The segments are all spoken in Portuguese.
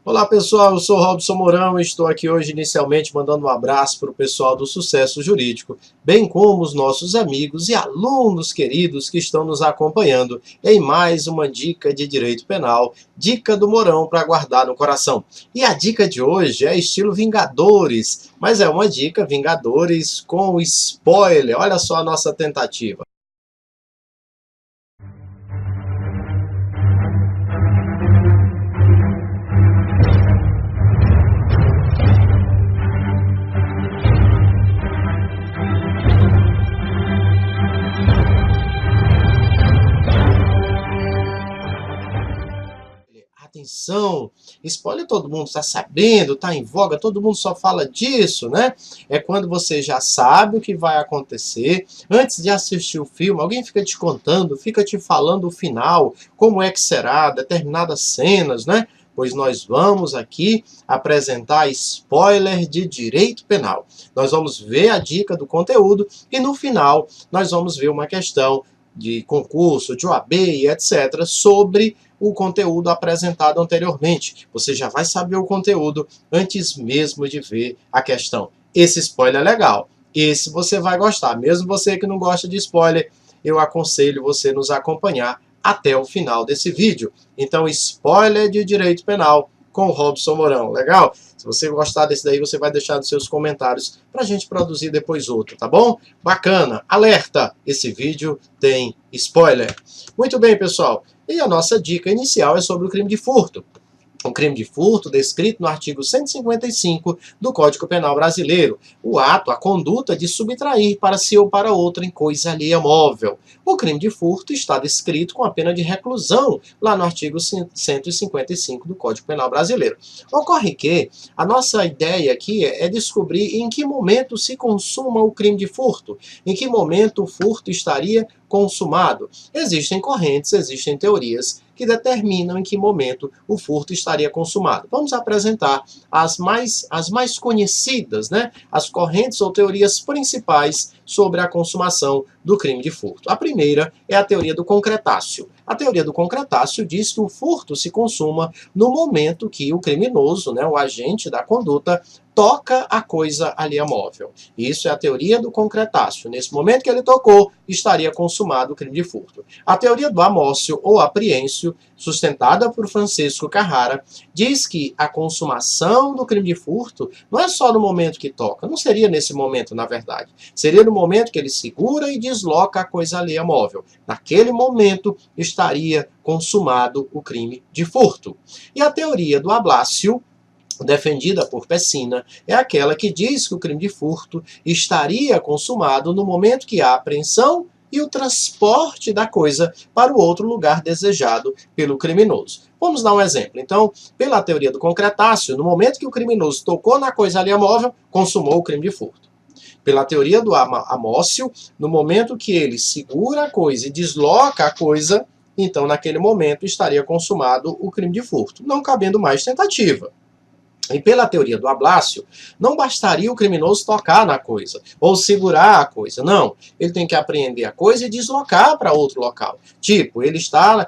Olá pessoal, eu sou Robson Mourão e estou aqui hoje inicialmente mandando um abraço para o pessoal do Sucesso Jurídico, bem como os nossos amigos e alunos queridos que estão nos acompanhando em mais uma dica de direito penal, dica do Mourão para guardar no coração. E a dica de hoje é estilo Vingadores, mas é uma dica Vingadores com spoiler, olha só a nossa tentativa. Atenção, spoiler todo mundo está sabendo, está em voga, todo mundo só fala disso, né? É quando você já sabe o que vai acontecer, antes de assistir o filme, alguém fica te contando, fica te falando o final, como é que será, determinadas cenas, né? Pois nós vamos aqui apresentar spoiler de direito penal. Nós vamos ver a dica do conteúdo e no final nós vamos ver uma questão de concurso, de OAB e etc. sobre o conteúdo apresentado anteriormente. Você já vai saber o conteúdo antes mesmo de ver a questão. Esse spoiler é legal. Esse você vai gostar. Mesmo você que não gosta de spoiler, eu aconselho você nos acompanhar até o final desse vídeo. Então, spoiler de direito penal com Robson Mourão. Legal? Se você gostar desse daí, você vai deixar nos seus comentários para a gente produzir depois outro, tá bom? Bacana! Alerta! Esse vídeo tem spoiler. Muito bem, pessoal. E a nossa dica inicial é sobre o crime de furto. O crime de furto descrito no artigo 155 do Código Penal Brasileiro. O ato, a conduta de subtrair para si ou para outro em coisa alheia móvel. O crime de furto está descrito com a pena de reclusão lá no artigo 155 do Código Penal Brasileiro. Ocorre que a nossa ideia aqui é descobrir em que momento se consuma o crime de furto, em que momento o furto estaria consumado. Existem correntes, existem teorias que determinam em que momento o furto estaria consumado. Vamos apresentar as mais conhecidas, né? As correntes ou teorias principais sobre a consumação do crime de furto. A primeira é a teoria do concretácio. A teoria do concretácio diz que o furto se consuma no momento que o criminoso, né, o agente da conduta, toca a coisa alheia móvel. Isso é a teoria do concretácio. Nesse momento que ele tocou, estaria consumado o crime de furto. A teoria do amócio ou apreêncio, sustentada por Francisco Carrara, diz que a consumação do crime de furto não é só no momento que toca, não seria nesse momento, na verdade. Seria no momento que ele segura e desloca a coisa alheia móvel. Naquele momento, estaria consumado o crime de furto. E a teoria do ablácio, defendida por Pessina, é aquela que diz que o crime de furto estaria consumado no momento que há apreensão e o transporte da coisa para o outro lugar desejado pelo criminoso. Vamos dar um exemplo. Então, pela teoria do concretácio, no momento que o criminoso tocou na coisa alheia móvel, consumou o crime de furto. Pela teoria do amócio, no momento que ele segura a coisa e desloca a coisa, então naquele momento estaria consumado o crime de furto, não cabendo mais tentativa. E pela teoria do ablácio, não bastaria o criminoso tocar na coisa, ou segurar a coisa. Não, ele tem que apreender a coisa e deslocar para outro local. Tipo, ele está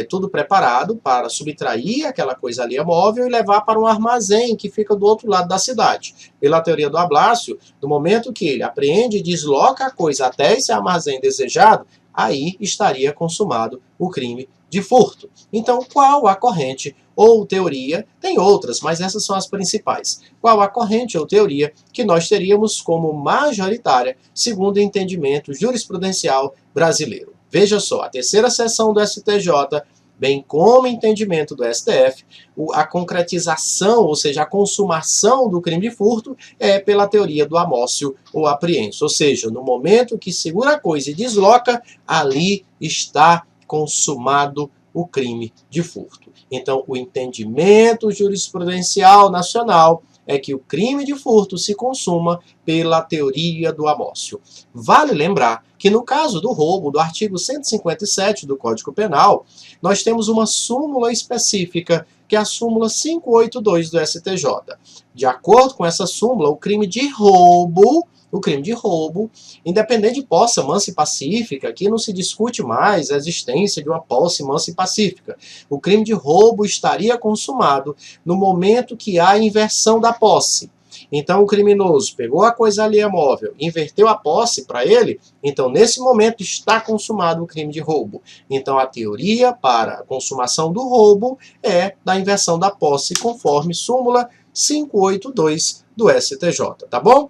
tudo preparado para subtrair aquela coisa alheia móvel e levar para um armazém que fica do outro lado da cidade. Pela teoria do ablácio, no momento que ele apreende e desloca a coisa até esse armazém desejado, aí estaria consumado o crime de furto. Então, qual a corrente ou teoria? Tem outras, mas essas são as principais. Qual a corrente ou teoria que nós teríamos como majoritária, segundo o entendimento jurisprudencial brasileiro? Veja só, a terceira seção do STJ, bem como o entendimento do STF, a concretização, ou seja, a consumação do crime de furto é pela teoria do amócio ou apreêncio. Ou seja, no momento que segura a coisa e desloca, ali está consumado o crime de furto. Então, o entendimento jurisprudencial nacional é que o crime de furto se consuma pela teoria do amócio. Vale lembrar que no caso do roubo, do artigo 157 do Código Penal, nós temos uma súmula específica, que é a súmula 582 do STJ. De acordo com essa súmula, o crime de roubo O crime de roubo, independente de posse mansa e pacífica, aqui não se discute mais a existência de uma posse mansa e pacífica. O crime de roubo estaria consumado no momento que há inversão da posse. Então o criminoso pegou a coisa alheia móvel, inverteu a posse para ele, então nesse momento está consumado o crime de roubo. Então a teoria para a consumação do roubo é da inversão da posse, conforme súmula 582 do STJ, tá bom?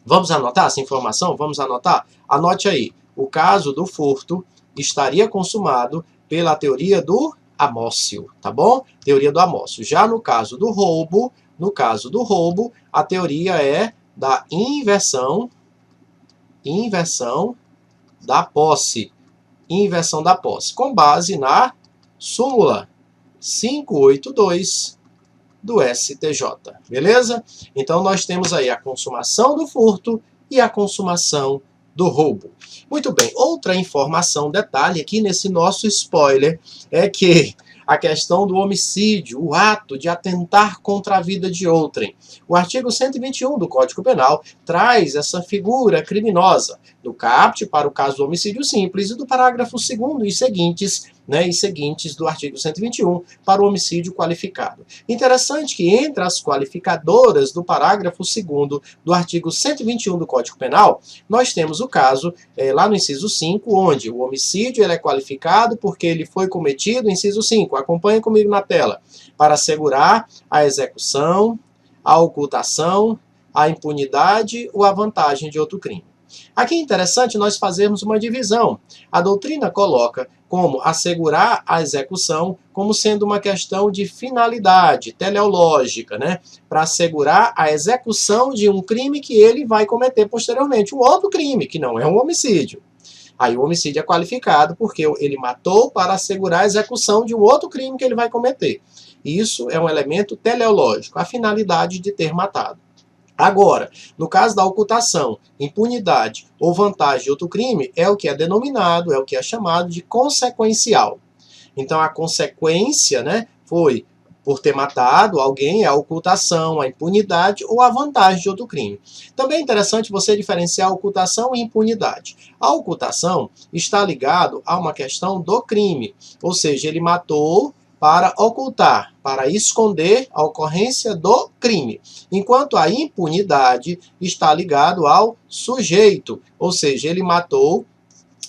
Vamos anotar essa informação? Vamos anotar? Anote aí. O caso do furto estaria consumado pela teoria do amócio, tá bom? Teoria do amócio. Já no caso do roubo, a teoria é da inversão da posse. Inversão da posse, com base na súmula 582 do STJ, beleza? Então nós temos aí a consumação do furto e a consumação do roubo. Muito bem, outra informação, detalhe aqui nesse nosso spoiler, é que a questão do homicídio, o ato de atentar contra a vida de outrem. O artigo 121 do Código Penal traz essa figura criminosa do caput para o caso do homicídio simples e do parágrafo 2º e seguintes do artigo 121 para o homicídio qualificado. Interessante que entre as qualificadoras do parágrafo 2º do artigo 121 do Código Penal, nós temos o caso lá no inciso 5, onde o homicídio ele é qualificado porque ele foi cometido, inciso 5, acompanhe comigo na tela, para assegurar a execução, a ocultação, a impunidade ou a vantagem de outro crime. Aqui é interessante nós fazermos uma divisão. A doutrina coloca como assegurar a execução como sendo uma questão de finalidade teleológica, né? Para assegurar a execução de um crime que ele vai cometer posteriormente, um outro crime, que não é um homicídio. Aí o homicídio é qualificado porque ele matou para assegurar a execução de um outro crime que ele vai cometer. Isso é um elemento teleológico, a finalidade de ter matado. Agora, no caso da ocultação, impunidade ou vantagem de outro crime, é o que é denominado, é o que é chamado de consequencial. Então a consequência, né, foi por ter matado alguém, é a ocultação, a impunidade ou a vantagem de outro crime. Também é interessante você diferenciar a ocultação e impunidade. A ocultação está ligado a uma questão do crime, ou seja, ele matou para ocultar, para esconder a ocorrência do crime. Enquanto a impunidade está ligado ao sujeito, ou seja, ele matou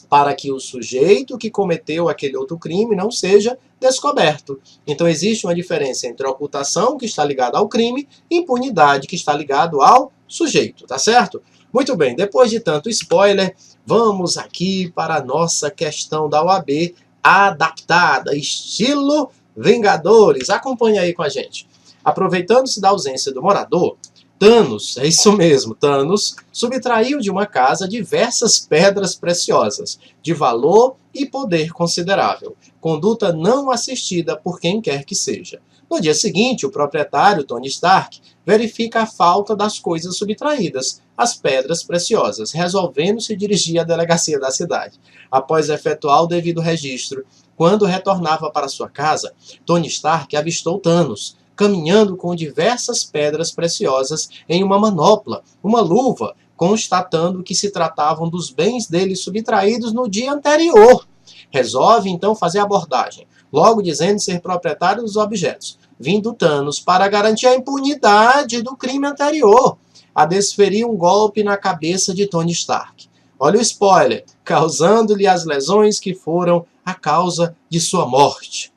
para que o sujeito que cometeu aquele outro crime não seja descoberto. Então existe uma diferença entre a ocultação, que está ligada ao crime, e impunidade, que está ligado ao sujeito, tá certo? Muito bem, depois de tanto spoiler, vamos aqui para a nossa questão da OAB adaptada, estilo Vingadores. Acompanhe aí com a gente. Aproveitando-se da ausência do morador, Thanos, é isso mesmo, Thanos, subtraiu de uma casa diversas pedras preciosas, de valor e poder considerável, conduta não assistida por quem quer que seja. No dia seguinte, o proprietário, Tony Stark, verifica a falta das coisas subtraídas, as pedras preciosas, resolvendo se dirigir à delegacia da cidade. Após efetuar o devido registro, quando retornava para sua casa, Tony Stark avistou Thanos, caminhando com diversas pedras preciosas em uma manopla, uma luva, constatando que se tratavam dos bens dele subtraídos no dia anterior. Resolve então fazer a abordagem, logo dizendo ser proprietário dos objetos, vindo Thanos para garantir a impunidade do crime anterior, a desferir um golpe na cabeça de Tony Stark. Olha o spoiler, causando-lhe as lesões que foram a causa de sua morte.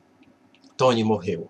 Tony morreu.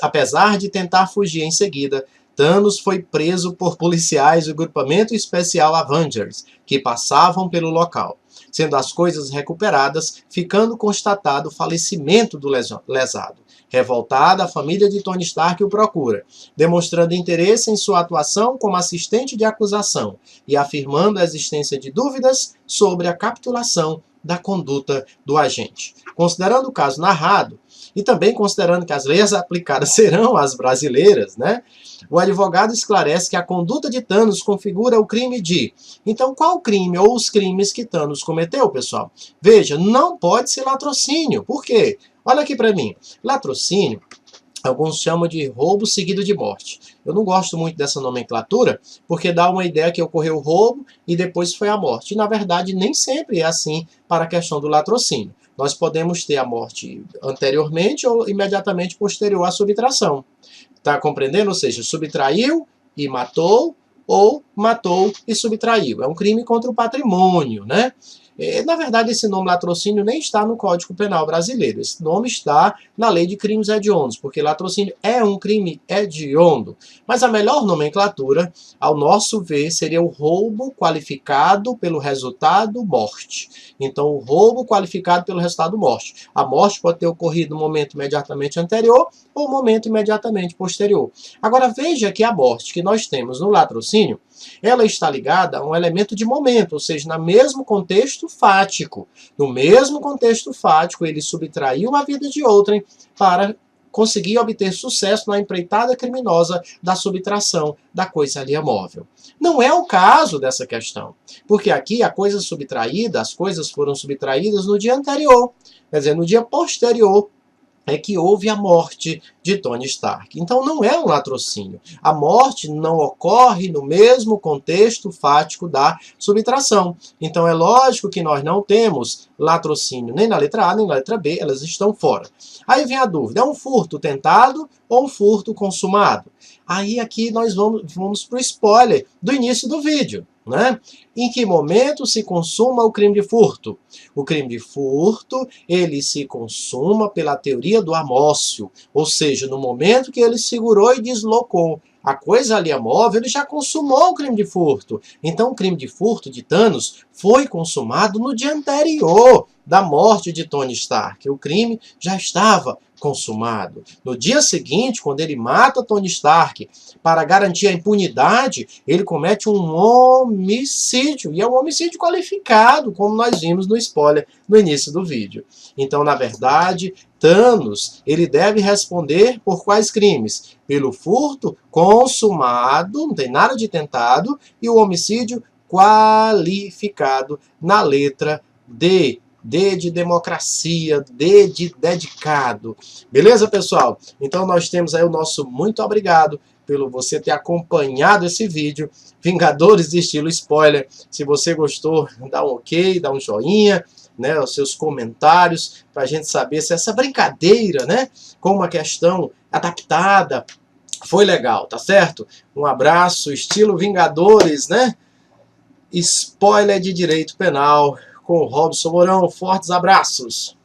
Apesar de tentar fugir em seguida, Thanos foi preso por policiais do grupamento especial Avengers, que passavam pelo local, sendo as coisas recuperadas, ficando constatado o falecimento do lesado. Revoltada, a família de Tony Stark o procura, demonstrando interesse em sua atuação como assistente de acusação e afirmando a existência de dúvidas sobre a capitulação da conduta do agente. Considerando o caso narrado, e também considerando que as leis aplicadas serão as brasileiras, né? O advogado esclarece que a conduta de Thanos configura o crime de... Então, qual crime ou os crimes que Thanos cometeu, pessoal? Veja, não pode ser latrocínio. Por quê? Olha aqui para mim. Latrocínio Alguns chamam de roubo seguido de morte. Eu não gosto muito dessa nomenclatura, porque dá uma ideia que ocorreu o roubo e depois foi a morte. E, na verdade, nem sempre é assim para a questão do latrocínio. Nós podemos ter a morte anteriormente ou imediatamente posterior à subtração. Está compreendendo? Ou seja, subtraiu e matou, ou matou e subtraiu. É um crime contra o patrimônio, né? Na verdade, esse nome latrocínio nem está no Código Penal brasileiro. Esse nome está na Lei de Crimes Hediondos, porque latrocínio é um crime hediondo. Mas a melhor nomenclatura, ao nosso ver, seria o roubo qualificado pelo resultado morte. Então, o roubo qualificado pelo resultado morte. A morte pode ter ocorrido no momento imediatamente anterior ou no momento imediatamente posterior. Agora, veja que a morte que nós temos no latrocínio, ela está ligada a um elemento de momento, ou seja, no mesmo contexto fático. No mesmo contexto fático, ele subtraiu a vida de outrem para conseguir obter sucesso na empreitada criminosa da subtração da coisa alheia móvel. Não é o caso dessa questão, porque aqui a coisa subtraída, as coisas foram subtraídas no dia anterior, quer dizer, no dia posterior é que houve a morte de Tony Stark. Então não é um latrocínio. A morte não ocorre no mesmo contexto fático da subtração. Então é lógico que nós não temos latrocínio nem na letra A nem na letra B, elas estão fora. Aí vem a dúvida, é um furto tentado ou um furto consumado? Aí aqui nós vamos para o spoiler do início do vídeo, né? Em que momento se consuma o crime de furto? O crime de furto, ele se consuma pela teoria do amócio, ou seja, no momento que ele segurou e deslocou a coisa alheia móvel, ele já consumou o crime de furto. Então o crime de furto de Thanos foi consumado no dia anterior da morte de Tony Stark. O crime já estava consumado. No dia seguinte, quando ele mata Tony Stark para garantir a impunidade, ele comete um homicídio. E é um homicídio qualificado, como nós vimos no spoiler no início do vídeo. Então, na verdade, Thanos, ele deve responder por quais crimes? Pelo furto consumado, não tem nada de tentado, e o homicídio qualificado na letra D. D de democracia, D de dedicado. Beleza, pessoal? Então nós temos aí o nosso muito obrigado pelo você ter acompanhado esse vídeo. Vingadores de estilo spoiler. Se você gostou, dá um ok, dá um joinha, né, os seus comentários, para a gente saber se essa brincadeira, né, com uma questão adaptada, foi legal, tá certo? Um abraço, estilo Vingadores, né? Spoiler de direito penal, com o Robson Mourão. Fortes abraços!